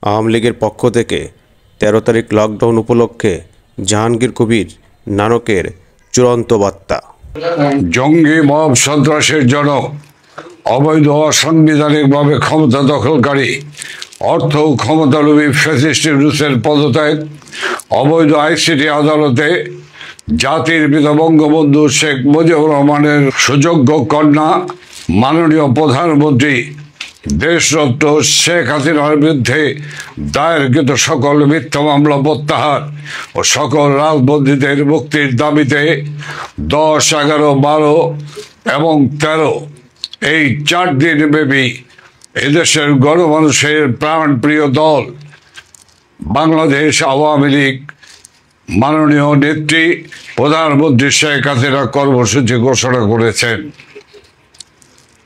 আওয়ামী লীগের পক্ষ থেকে ১৩ তারিখ লকডাউন উপলক্ষে জাহাঙ্গীর কবির নানকের চূড়ান্ত বার্তা। জঙ্গি মব সন্ত্রাসের জনক, অবৈধ অসাংবিধানিকভাবে ক্ষমতা দখলকারী, অর্থ ক্ষমতালোভী ফ্যাসিস্ট রুসের পদত্যাগ, অবৈধ আইসিটি আদালতে জাতির পিতা বঙ্গবন্ধু শেখ মুজিবুর রহমানের সুযোগ্য কন্যা মাননীয় প্রধানমন্ত্রী দেশরত্ন শেখ হাসিনার বিরুদ্ধে দায়েরকৃত সকল মিথ্যা মামলা প্রত্যাহার ও সকল রাজবন্দীদের মুক্তির দাবিতে 10, 11, 12 এবং 13 এই 4 দিন ব্যাপী এদেশের গণমানুষের প্রাণপ্রিয় দল বাংলাদেশ আওয়ামী লীগ মাননীয় নেত্রী প্রধানমন্ত্রী শেখ হাসিনা কর্মসূচি ঘোষণা করেছেন।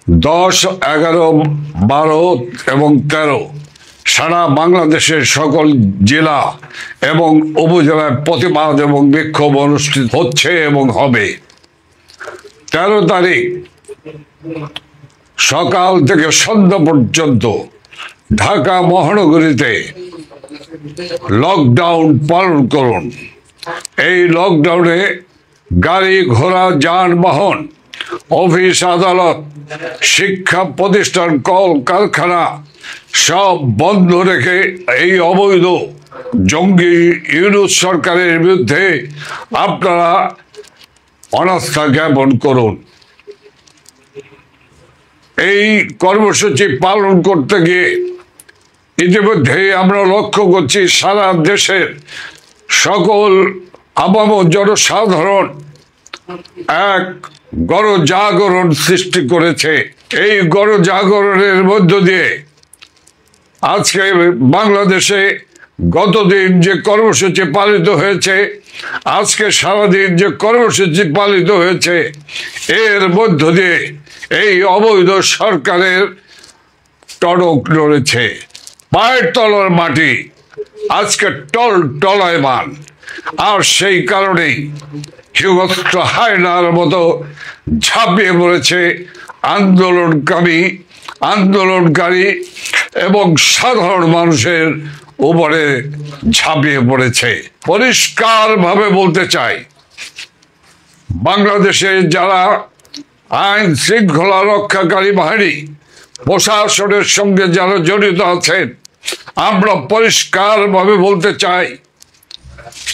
10, 11, 12 এবং 13 সারা বাংলাদেশের সকল জেলা এবং উপজেলায় প্রতিবাদ এবং বিক্ষোভ অনুষ্ঠিত হচ্ছে এবং হবে। 13 তারিখ সকাল থেকে সন্ধ্যা পর্যন্ত ঢাকা মহানগরীতে লকডাউন পালন করুন। এই লকডাউনে গাড়ি ঘোড়া যানবাহন, অফিস আদালত, শিক্ষা প্রতিষ্ঠান, কল কারখানা সব বন্ধ রেখে এই অবৈধ জঙ্গি ইউনূস সরকারের বিরুদ্ধে আপনারা অনাস্থা জ্ঞাপন করুন। এই কর্মসূচি পালন করতে গিয়ে ইতিমধ্যে আমরা লক্ষ্য করছি সারা দেশের সকল আপাম জনসাধারণ এক গণজাগরণ সৃষ্টি করেছে। এই গণজাগরণের মধ্য দিয়ে আজকে বাংলাদেশে গতদিন যে কর্মসূচি পালিত হয়েছে, আজকে সারাদিন যে কর্মসূচি পালিত হয়েছে, এর মধ্য দিয়ে এই অবৈধ সরকারের টনক নড়েছে। পায়ের তলার মাটি আজকে টলায়মান। আর সেই কারণেই হিংস্র হায়নার মতো ঝাঁপিয়ে পড়েছে আন্দোলনকারী এবং সাধারণ মানুষের উপরে ঝাঁপিয়ে পড়েছে। পরিষ্কারভাবে বলতে চাই, বাংলাদেশে যারা আইন শৃঙ্খলা রক্ষাকারী বাহিনী, প্রশাসনের সঙ্গে যারা জড়িত আছেন, আমরা পরিষ্কারভাবে বলতে চাই,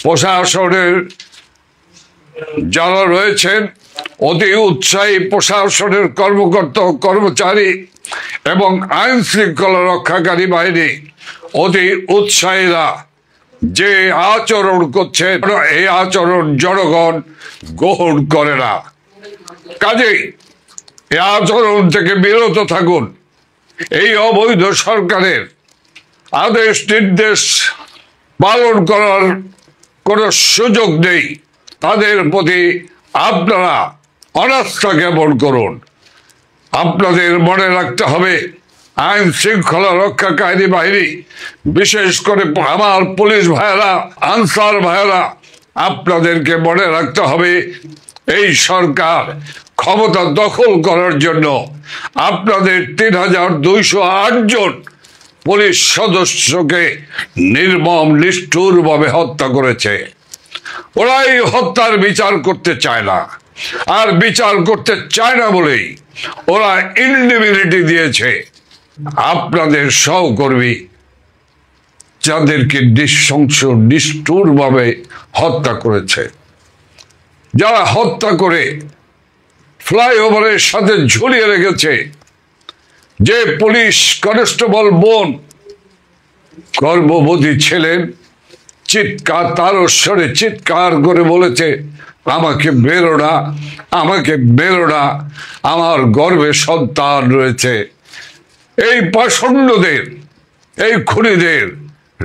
প্রশাসনের যারা রয়েছেন অতি উৎসাহী প্রশাসনের কর্মকর্তা কর্মচারী এবং আইন শৃঙ্খলা রক্ষাকারী বাহিনী অতি উৎসাহীরা যে আচরণ করছেন, এই আচরণ জনগণ গ্রহণ করে না। কাজেই এই আচরণ থেকে বিরত থাকুন। এই অবৈধ সরকারের আদেশ নির্দেশ পালন করার কোনো সুযোগ নেই। তাদের প্রতি আপনারা অনাস্থা জ্ঞাপন করুন। আপনাদের মনে রাখতে হবে, আইন শৃঙ্খলা রক্ষাকারী বাহিনী, বিশেষ করে আমার পুলিশ ভাইয়েরা, আনসার ভাইয়েরা, আপনাদেরকে মনে রাখতে হবে, এই সরকার ক্ষমতা দখল করার জন্য আপনাদের ৩,২০৮ জন পুলিশ সদস্যকে নির্মম নিষ্ঠুরভাবে হত্যা করেছে। ওরা এই হত্যার বিচার করতে চায় না, আর বিচার করতে চায় না বলেই ওরা ইনডিমিনিটি দিয়েছে আপনাদের সহকর্মী, যাদেরকে নৃশংস নিষ্ঠুরভাবে হত্যা করেছে। যারা হত্যা করে ফ্লাইওভারের সাথে ঝুলিয়ে রেখেছে। যে পুলিশ কনস্টেবল বোন গর্ভবতী ছিলেন, তার স্বরে চিৎকার করে বলেছে, আমাকে বেরো না, আমাকে বেরো না, আমার গর্ভে সন্তান রয়েছে। এই পাষণ্ডদের, এই খুনিদের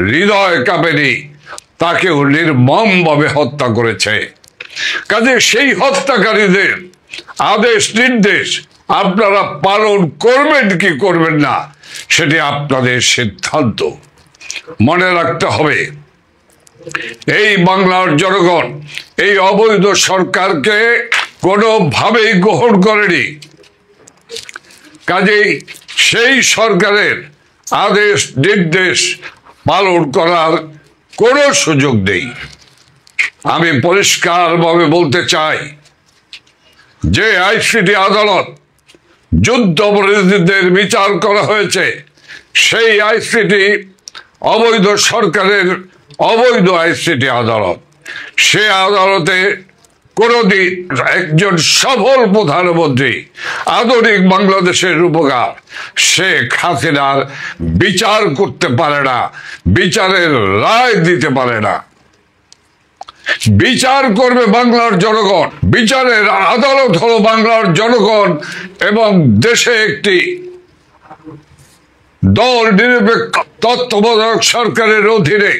হৃদয় কাঁপেনি, তাকেও নির্মমভাবে হত্যা করেছে। কাজে সেই হত্যাকারীদের আদেশ নির্দেশ আপনারা পালন করবেন কি করবেন না, সেটি আপনাদের সিদ্ধান্ত। মনে রাখতে হবে, এই বাংলার জনগণ এই অবৈধ সরকারকে কোনোভাবেই গ্রহণ করেনি। কাজেই সেই সরকারের আদেশ নির্দেশ পালন করার কোনো সুযোগ নেই। আমি পরিষ্কারভাবে বলতে চাই যে আইসিটি আদালত যুদ্ধাপরাধীদের বিচার করা হয়েছে, সেই আইসিটি অবৈধ সরকারের অবৈধ আইসিটি আদালত। সে আদালতে কোনদিন একজন সফল প্রধানমন্ত্রী আধুনিক বাংলাদেশের রূপকার শেখ হাসিনার বিচার করতে পারে না, বিচারের রায় দিতে পারে না। বিচার করবে বাংলার জনগণ। বিচারের আদালত হলো বাংলার জনগণ এবং দেশে একটি দল নিরপেক্ষ তত্ত্বাবধায়ক সরকারের অধীনে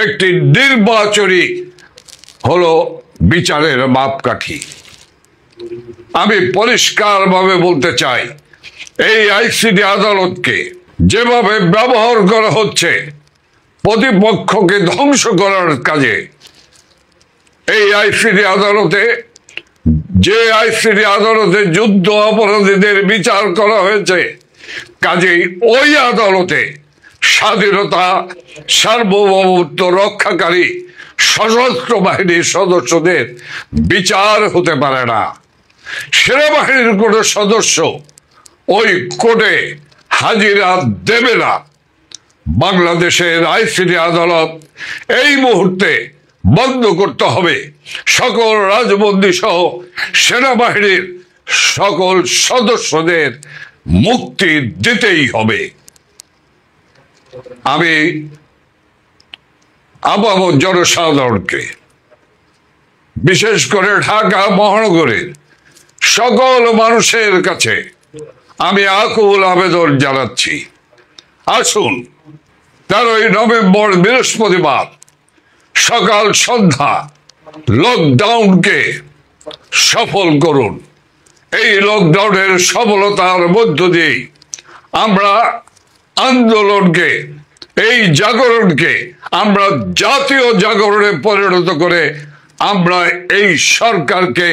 একটি নির্বাচনী হলো বিচারের মাপকাঠি। আমি পরিষ্কারভাবে বলতে চাই, এই আইসিটি আদালতকে যেভাবে ব্যবহার করা হচ্ছে প্রতিপক্ষকে ধ্বংস করার কাজে, এই আইসিটি আদালতে যে আইসিটি আদালতে যুদ্ধ অপরাধীদের বিচার করা হয়েছে, কাজেই ওই আদালতে স্বাধীনতা সার্বভৌমত্ব রক্ষাকারী সশস্ত্র বাহিনীর সদস্যদের বিচার হতে পারে না। সেনাবাহিনীর কোন সদস্য ওই কোর্টে হাজিরা দেবে না। বাংলাদেশের আইসিটি আদালত এই মুহূর্তে বন্ধ করতে হবে। সকল রাজবন্দী সহ সেনাবাহিনীর সকল সদস্যদের মুক্তি দিতেই হবে। আমি আপামর জনসাধারণকে, বিশেষ করে ঢাকা মহানগরের সকল মানুষের কাছে আমি আকুল আবেদন জানাচ্ছি, আসুন 13ই নভেম্বর বৃহস্পতিবার সকাল সন্ধ্যা লকডাউনকে সফল করুন। এই লকডাউনের সফলতার মধ্য দিয়ে আমরা আন্দোলনকে, এই জাগরণকে আমরা জাতীয় জাগরণে পরিণত করে আমরা এই সরকারকে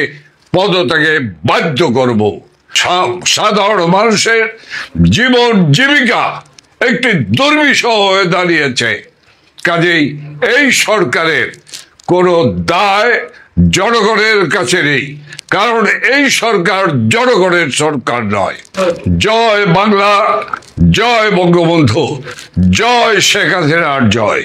পদত্যাগে বাধ্য করব। সাধারণ মানুষের জীবন জীবিকা একটি দুর্বিষহ হয়ে দাঁড়িয়েছে। কাজেই এই সরকারের কোনো দায় জনগণের কাছে নেই, কারণ এই সরকার জনগণের সরকার নয়। জয় বাংলা, জয় বঙ্গবন্ধু, জয় শেখ হাসিনার জয়।